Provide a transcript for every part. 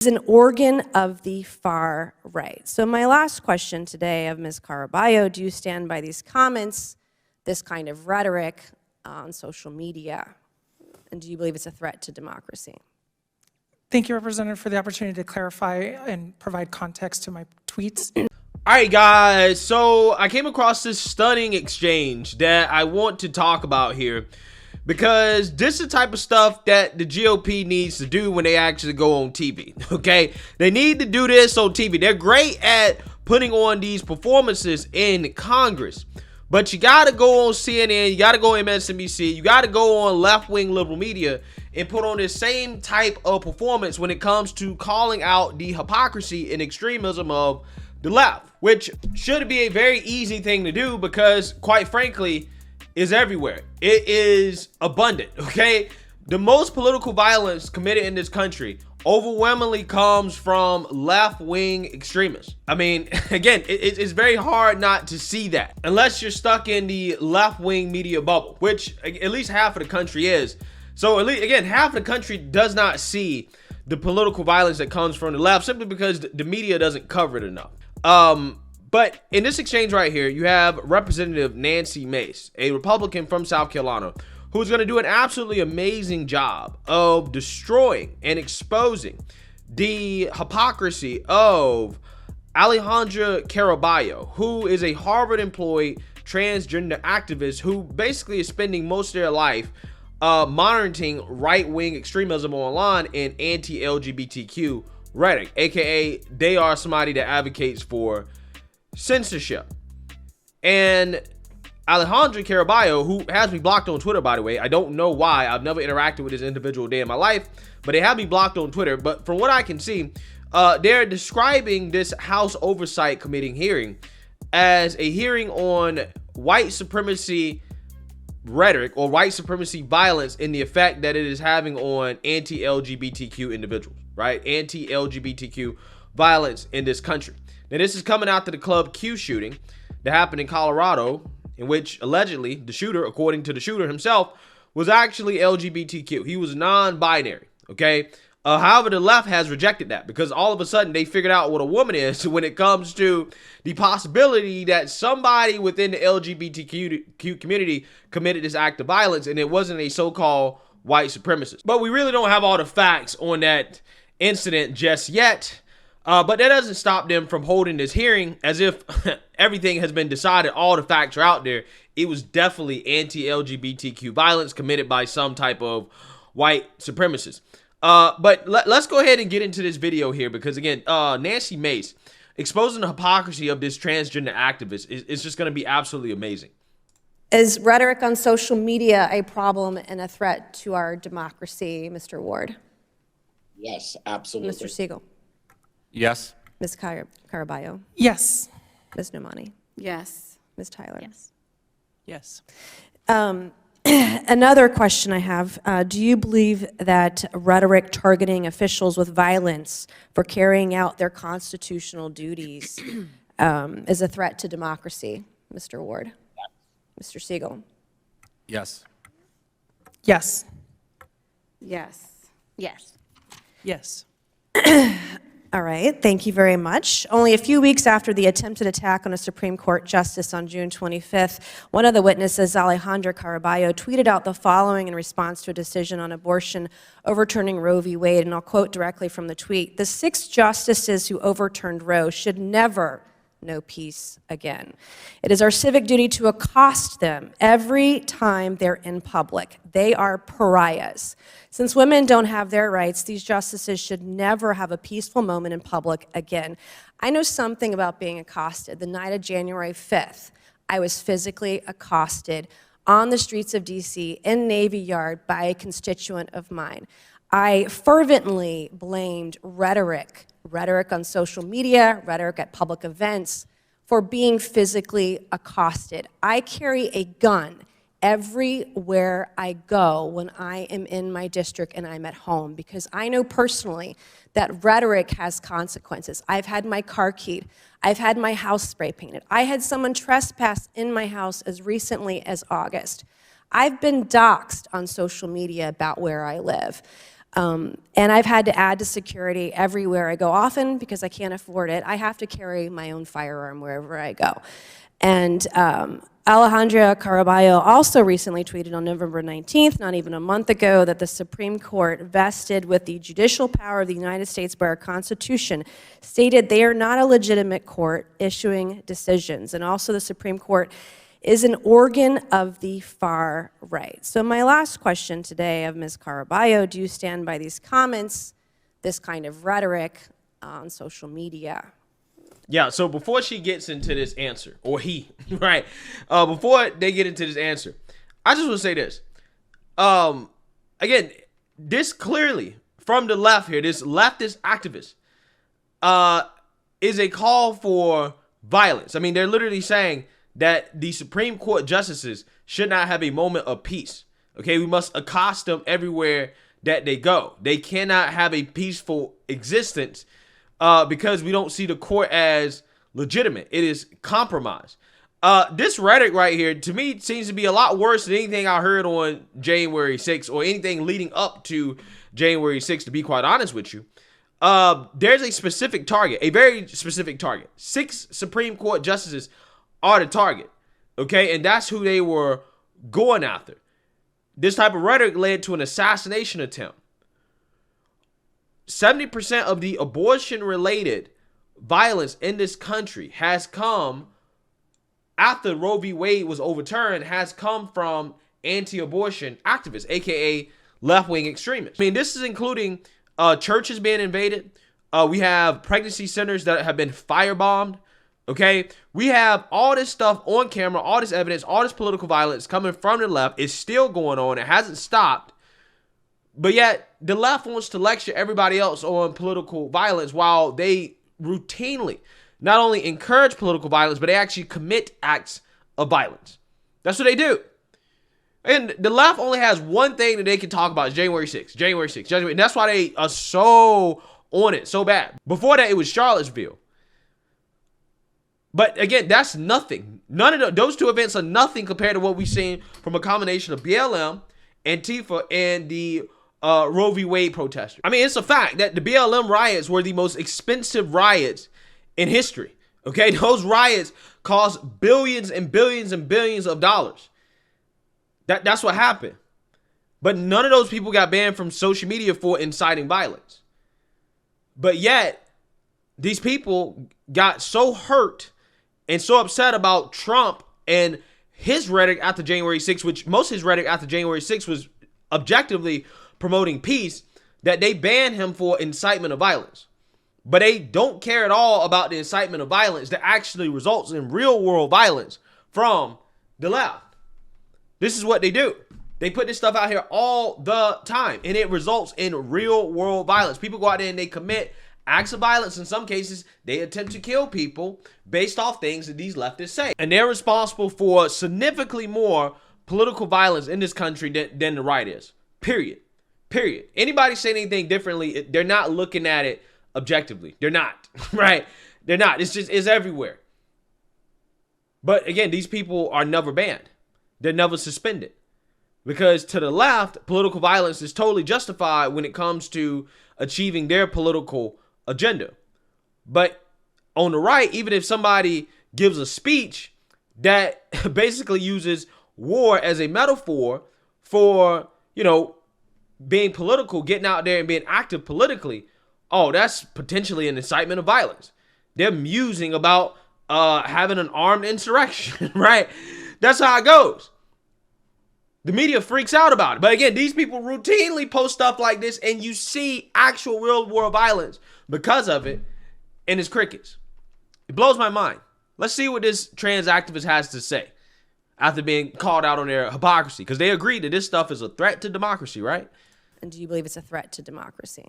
is an organ of the far right. So my last question today of Ms. Caraballo, do you stand by these comments, this kind of rhetoric on social media? And do you believe it's a threat to democracy? Thank you, Representative, for the opportunity to clarify and provide context to my tweets. All right, guys, so I came across this stunning exchange that I want to talk about here because this is the type of stuff that the GOP needs to do when they actually go on TV, okay? They need to do this on TV. They're great at putting on these performances in Congress, but you got to go on CNN, you got to go on MSNBC, you got to go on left-wing liberal media and put on this same type of performance when it comes to calling out the hypocrisy and extremism of the left, which should be a very easy thing to do because, quite frankly, is everywhere. It is abundant, okay? The most political violence committed in this country overwhelmingly comes from left-wing extremists. I mean, again, it's very hard not to see that unless you're stuck in the left-wing media bubble, which at least half of the country is. So at least, again, half of the country does not see the political violence that comes from the left simply because the media doesn't cover it enough. But in this exchange right here, you have Representative Nancy Mace, a Republican from South Carolina, who's going to do an absolutely amazing job of destroying and exposing the hypocrisy of Alejandra Caraballo, who is a Harvard-employed transgender activist who basically is spending most of their life monitoring right-wing extremism online and anti-LGBTQ rhetoric, aka they are somebody that advocates for censorship. And Alejandra Caraballo, who has me blocked on Twitter, by the way, I don't know why. I've never interacted with this individual a day in my life, but they have me blocked on Twitter. But from what I can see, they're describing this House Oversight Committee hearing as a hearing on white supremacy rhetoric or white supremacy violence and the effect that it is having on anti-LGBTQ individuals, right? Anti-LGBTQ violence in this country. Now, this is coming after the Club Q shooting that happened in Colorado, in which allegedly the shooter, according to the shooter himself, was actually LGBTQ. He was non-binary, okay? However, the left has rejected that because all of a sudden they figured out what a woman is when it comes to the possibility that somebody within the LGBTQ community committed this act of violence and it wasn't a so-called white supremacist. But we really don't have all the facts on that incident just yet. But that doesn't stop them from holding this hearing as if everything has been decided. All the facts are out there. It was definitely anti-LGBTQ violence committed by some type of white supremacist. But let's go ahead and get into this video here because, again, Nancy Mace exposing the hypocrisy of this transgender activist is just going to be absolutely amazing. Is rhetoric on social media a problem and a threat to our democracy, Mr. Ward? Yes, absolutely. Mr. Siegel? Yes. Ms. Caraballo? Yes. Ms. Nomani? Yes. Ms. Tyler? Yes. Yes. Another question I have, do you believe that rhetoric targeting officials with violence for carrying out their constitutional duties is a threat to democracy, Mr. Ward? Mr. Siegel? Yes. Yes. Yes. Yes. Yes. All right, thank you very much. Only a few weeks after the attempted attack on a Supreme Court justice on June 25th, one of the witnesses, Alejandra Caraballo, tweeted out the following in response to a decision on abortion overturning Roe v. Wade, and I'll quote directly from the tweet. "The 6 justices who overturned Roe should never know peace again. It is our civic duty to accost them every time they're in public. They are pariahs. Since women don't have their rights, these justices should never have a peaceful moment in public again." I know something about being accosted. The night of January 5th, I was physically accosted on the streets of DC in Navy Yard by a constituent of mine. I fervently blamed rhetoric on social media, rhetoric at public events, for being physically accosted. I carry a gun everywhere I go when I am in my district and I'm at home because I know personally that rhetoric has consequences. I've had my car keyed. I've had my house spray painted. I had someone trespass in my house as recently as August. I've been doxxed on social media about where I live. And I've had to add to security everywhere I go. Often, because I can't afford it, I have to carry my own firearm wherever I go. And Alejandra Caraballo also recently tweeted on November 19th, not even a month ago, that the Supreme Court, vested with the judicial power of the United States by our Constitution, stated they are not a legitimate court issuing decisions. And also the Supreme Court is an organ of the far right. So my last question today of Ms. Caraballo, do you stand by these comments, this kind of rhetoric on social media? Yeah, so before she gets into this answer, or he, right? Before they get into this answer, I just want to say this. Again, this clearly, from the left here, this leftist activist, is a call for violence. I mean, they're literally saying that the Supreme Court justices should not have a moment of peace. Okay, we must accost them everywhere that they go. They cannot have a peaceful existence because we don't see the court as legitimate. It is compromised. This rhetoric right here, to me, seems to be a lot worse than anything I heard on January 6th or anything leading up to January 6th, to be quite honest with you. There's a specific target, a very specific target. 6 Supreme Court justices are the target, okay? And that's who they were going after. This type of rhetoric led to an assassination attempt. 70% of the abortion-related violence in this country has come after Roe v. Wade was overturned, has come from anti-abortion activists, aka left-wing extremists. I mean, this is including churches being invaded. We have pregnancy centers that have been firebombed. Okay, we have all this stuff on camera, all this evidence, all this political violence coming from the left. It's still going on. It hasn't stopped. But yet, the left wants to lecture everybody else on political violence while they routinely not only encourage political violence, but they actually commit acts of violence. That's what they do. And the left only has one thing that they can talk about is January 6th, January 6th, January. And that's why they are so on it, so bad. Before that, it was Charlottesville. But again, that's nothing. None of those two events are nothing compared to what we've seen from a combination of BLM, Antifa, and the Roe v. Wade protesters. I mean, it's a fact that the BLM riots were the most expensive riots in history. Okay, those riots cost billions and billions and billions of dollars. That's what happened. But none of those people got banned from social media for inciting violence. But yet, these people got so hurt and so upset about Trump and his rhetoric after January 6th, which most of his rhetoric after January 6th was objectively promoting peace, that they banned him for incitement of violence. But they don't care at all about the incitement of violence that actually results in real world violence from the left. This is what they do. They put this stuff out here all the time, and it results in real world violence. People go out there and they commit acts of violence. In some cases, they attempt to kill people based off things that these leftists say. And they're responsible for significantly more political violence in this country than the right is. Period. Period. Anybody saying anything differently, they're not looking at it objectively. They're not, right? They're not. It's everywhere. But again, these people are never banned. They're never suspended. Because to the left, political violence is totally justified when it comes to achieving their political agenda. But on the right, even if somebody gives a speech that basically uses war as a metaphor for, being political, getting out there and being active politically, oh, that's potentially an incitement of violence. They're musing about having an armed insurrection, right? That's how it goes. The media freaks out about it. But again, these people routinely post stuff like this, and you see actual real world violence because of it, and it's crickets. It blows my mind. Let's see what this trans activist has to say after being called out on their hypocrisy, because they agree that this stuff is a threat to democracy, right? And do you believe it's a threat to democracy?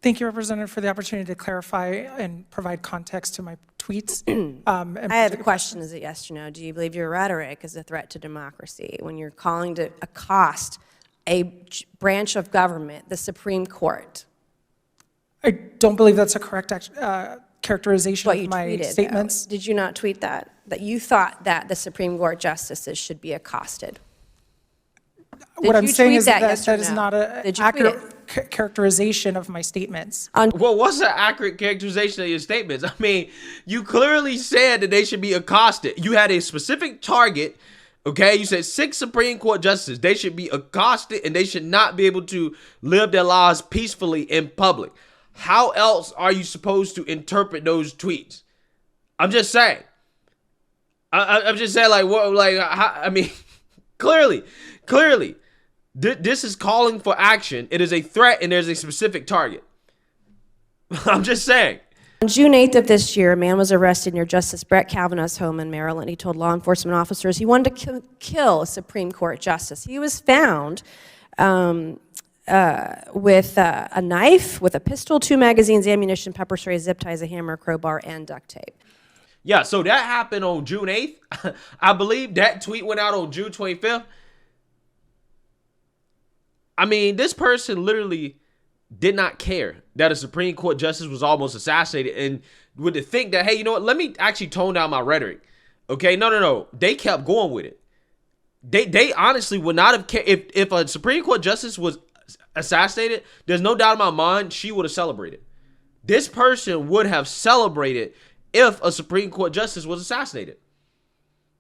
Thank you, Representative, for the opportunity to clarify and provide context to my tweets. I have a question, is it yes or no? Do you believe your rhetoric is a threat to democracy when you're calling to accost a branch of government, the Supreme Court? I don't believe that's a correct characterization What of you my tweeted, statements. though. Did you not tweet that? That you thought that the Supreme Court justices should be accosted? What I'm saying is that yes or that is no? not an Did you tweet accurate it? characterization of my statements. Well, what's an accurate characterization of your statements? I mean, you clearly said that they should be accosted. You had a specific target, okay? You said 6 Supreme Court justices. They should be accosted and they should not be able to live their lives peacefully in public. How else are you supposed to interpret those tweets? I'm just saying. I'm just saying, like, what, like, I mean, clearly, this is calling for action. It is a threat, and there's a specific target. I'm just saying. On June 8th of this year, a man was arrested near Justice Brett Kavanaugh's home in Maryland. He told law enforcement officers he wanted to kill a Supreme Court justice. He was found with a knife, with a pistol, 2 magazines, ammunition, pepper spray, zip ties, a hammer, crowbar, and duct tape. Yeah, so that happened on June 8th. I believe that tweet went out on June 25th. I mean, this person literally did not care that a Supreme Court justice was almost assassinated and would think that, hey, you know what, let me actually tone down my rhetoric. Okay, no. They kept going with it. They honestly would not have cared. If a Supreme Court justice was assassinated, there's no doubt in my mind she would have celebrated. This person would have celebrated if a Supreme Court justice was assassinated.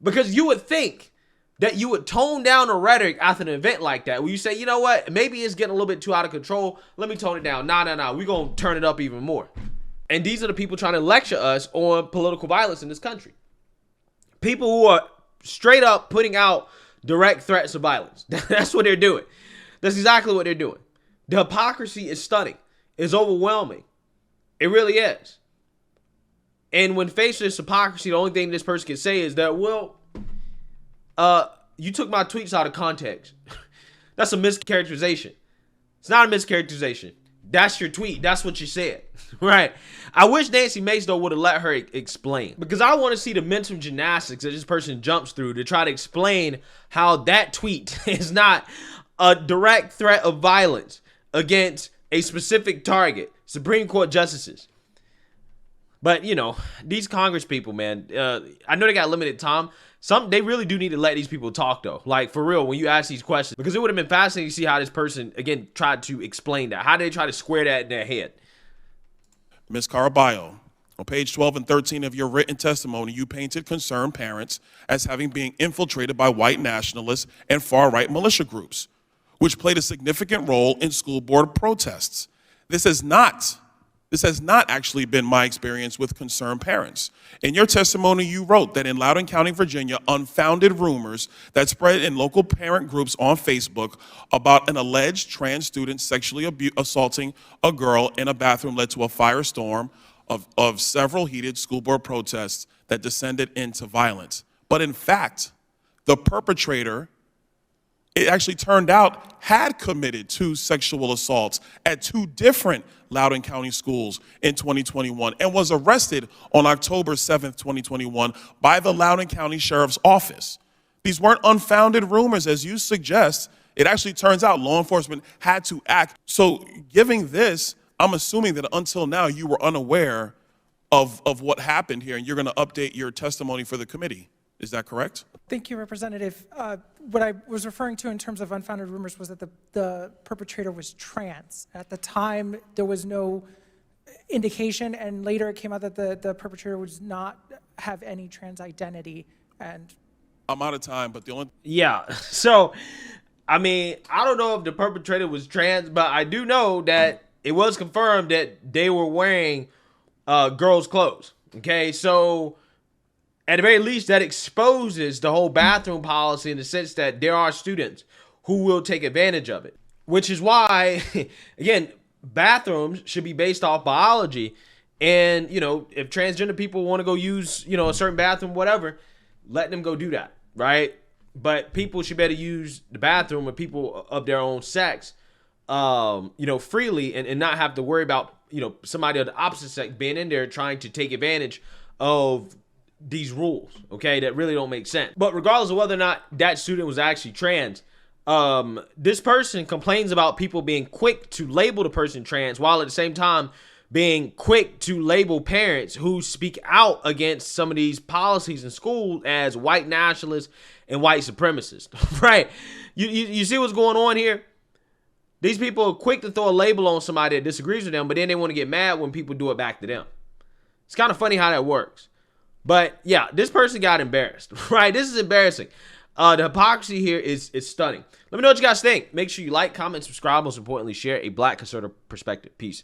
Because you would think that you would tone down the rhetoric after an event like that, where you say, you know what, maybe it's getting a little bit too out of control. Let me tone it down. Nah. We're going to turn it up even more. And these are the people trying to lecture us on political violence in this country. People who are straight up putting out direct threats of violence. That's what they're doing. That's exactly what they're doing. The hypocrisy is stunning. It's overwhelming. It really is. And when faced with this hypocrisy, the only thing this person can say is that, well, you took my tweets out of context. That's a mischaracterization. It's not a mischaracterization. That's your tweet. That's what you said. Right? I wish Nancy Mace, though, would have let her explain. Because I want to see the mental gymnastics that this person jumps through to try to explain how that tweet is not a direct threat of violence against a specific target, Supreme Court justices. But, you know, these Congress people, man, I know they got limited time. They really do need to let these people talk, though. Like, for real, when you ask these questions. Because it would have been fascinating to see how this person, again, tried to explain that. How did they try to square that in their head? Ms. Caraballo, on page 12 and 13 of your written testimony, you painted concerned parents as having been infiltrated by white nationalists and far-right militia groups, which played a significant role in school board protests. This has not actually been my experience with concerned parents. In your testimony, you wrote that in Loudoun County, Virginia, unfounded rumors that spread in local parent groups on Facebook about an alleged trans student sexually assaulting a girl in a bathroom led to a firestorm of several heated school board protests that descended into violence. But in fact, the perpetrator, it actually turned out, had committed 2 sexual assaults at 2 different Loudoun County schools in 2021 and was arrested on October 7th, 2021 by the Loudoun County Sheriff's Office. These weren't unfounded rumors, as you suggest. It actually turns out law enforcement had to act. So giving this, I'm assuming that until now you were unaware of what happened here, and you're going to update your testimony for the committee. Is that correct? Thank you, Representative. What I was referring to in terms of unfounded rumors was that the perpetrator was trans. At the time, there was no indication, and later it came out that the perpetrator would not have any trans identity. And I'm out of time, but the only... Yeah, so, I mean, I don't know if the perpetrator was trans, but I do know that it was confirmed that they were wearing girls' clothes, okay? So, at the very least, that exposes the whole bathroom policy in the sense that there are students who will take advantage of it, which is why, again, bathrooms should be based off biology. And, you know, if transgender people want to go use, you know, a certain bathroom, whatever, let them go do that, right? But people should better use the bathroom with people of their own sex, you know, freely and not have to worry about, you know, somebody of the opposite sex being in there trying to take advantage of these rules, okay, that really don't make sense. But regardless of whether or not that student was actually trans, this person complains about people being quick to label the person trans while at the same time being quick to label parents who speak out against some of these policies in school as white nationalists and white supremacists. Right? You see what's going on here? These people are quick to throw a label on somebody that disagrees with them, but then they want to get mad when people do it back to them. It's kind of funny how that works. But yeah, this person got embarrassed, right? This is embarrassing. The hypocrisy here is stunning. Let me know what you guys think. Make sure you like, comment, subscribe. Most importantly, share a Black conservative perspective. Peace.